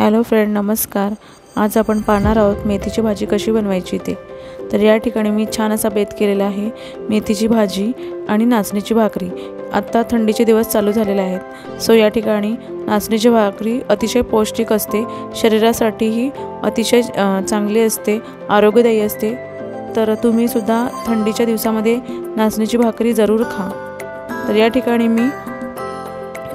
Hello friend, नमस्कार। आज आपण पाहणार आहोत मेथीची भाजी कशी बनवायची ते। तर या ठिकाणी मी छान असा बेत केलेला आहे। मेथीची भाजी आणि नाचणीची भाकरी। आता थंडीचे दिवस चालू झालेले आहेत, सो या ठिकाणी नाचणीची भाकरी अतिशय पौष्टिक असते, शरीरासाठीही अतिशय चांगली असते, आरोग्यदायी असते। तर तुम्ही सुद्धा थंडीच्या दिवसामध्ये नाचणीची भाकरी जरूर खा। तर या ठिकाणी मी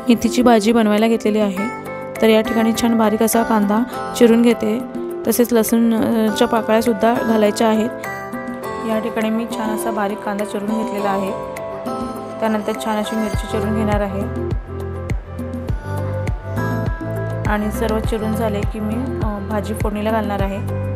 मेथीची भाजी बनवायला घेतलेली आहे। तर या ठिकाणी छान बारीक असा कांदा चिरून घेते, तसेच लसूणच्या पाकळ्या सुद्धा घालायच्या आहेत। या ठिकाणी मी छान असा बारीक कांदा चिरून घेतलेला आहे। त्यानंतर छान अशी मिरची चिरून घेणार आहे आणि सर्व चिरून झाले की मी भाजी फोडणीला घालणार आहे।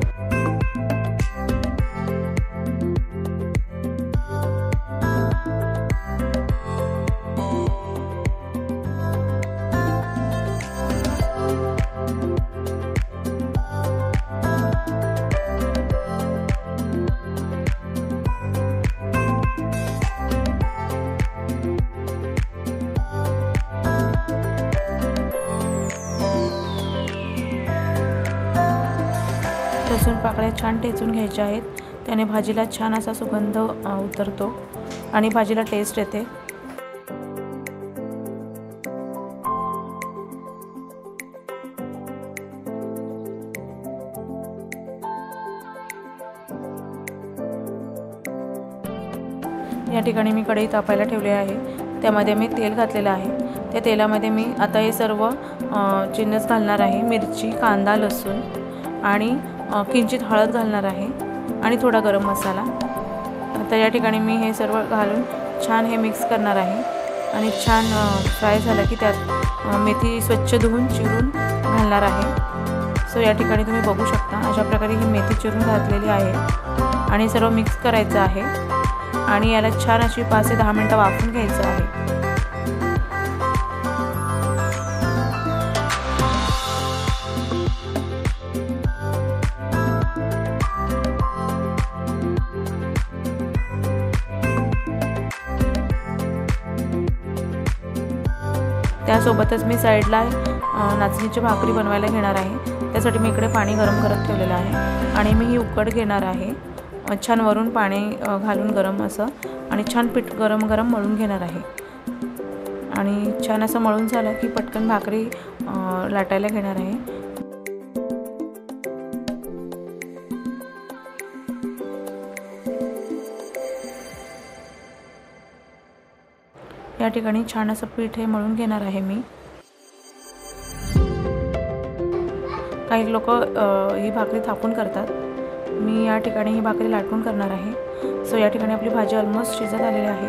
लसूण पाकळ्या छान ठेचून घ्यायच्या आहेत, त्याने भाजीला छान असा सुगंध उतरतो आणि भाजीला टेस्ट येते। या ठिकाणी मी कढई तापायला ठेवली आहे, त्यामध्ये मी तेल घातलेलं आहे। त्या तेलामध्ये मी आता हे सर्व जिन्नस घालणार आहे, मिरची, कांदा, लसूण आणि किंचित हळद घालणार आहे आणि थोडा गरम मसाला। आता या ठिकाणी मी हे सर्व घालून छान हे मिक्स करणार आहे आणि छान फ्राय झालं की त्यात मेथी स्वच्छ धुवून चिरून घालणार आहे। सो या ठिकाणी तुम्ही बघू शकता अशा प्रकारे ही मेथी चिरून घातलेली आहे आणि सर्व मिक्स करायचं आहे आणि याला छान अशी 5 ते 10 मिनिटं वाफवून घ्यायचं आहे। त्यासोबतच मी साईडला नाचणीची भाकरी बनवायला घेणार आहे। त्यासाठी मी इकडे पाणी गरम करत ठेवलेलं आहे आणि मी ही उकड घेणार आहे। छान वरून पाणी घालून गरम असं आणि छान पीठ गरम गरम मळून घेणार आहे आणि छान असं मळून झालं की पटकन भाकरी लाटायला घेणार आहे। या ठिकाणी छान असं पीठ हे मळून घेणार आहे मी। काही लोक ही भाकरी थापून करतात, मी या ठिकाणी ही भाकरी लाटून करणार आहे। सो या ठिकाणी आपली भाजी ऑलमोस्ट शिजत आलेली आहे,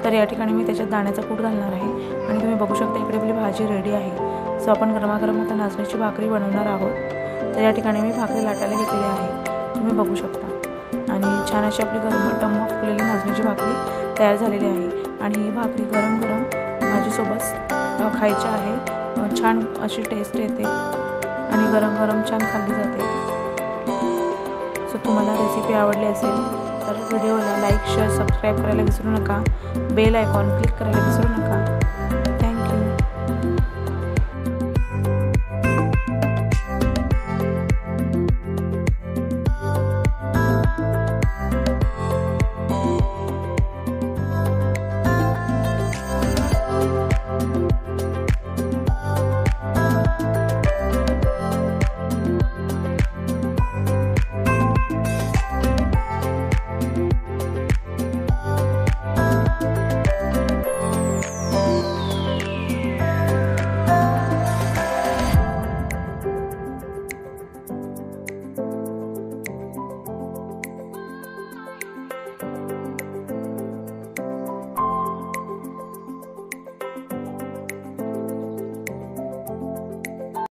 तर या ठिकाणी मी त्याच्यात दाण्याचा कूट घालणार आहे आणि तुम्ही बघू शकता इकडे आपली भाजी रेडी आहे। सो आपण गरमागरम आता नाचणीची भाकरी बनवणार आहोत। तर या ठिकाणी मी भाकरी लाटायला घेतलेली आहे, तुम्ही बघू शकता आणि छान अशी आपली गरम फुगलेली नाचणीची भाकरी तयार झालेली आहे आणि ही भाकरी गरम गरम भाजीसोबत खायची आहे। छान अशी टेस्ट येते आणि गरम गरम छान खाल्ली जाते। सो तुम्हाला रेसिपी आवडली असेल तर व्हिडिओला लाईक, शेअर, सबस्क्राईब करायला विसरू नका। बेल आयकॉन क्लिक करायला विसरू नका। थँक्यू।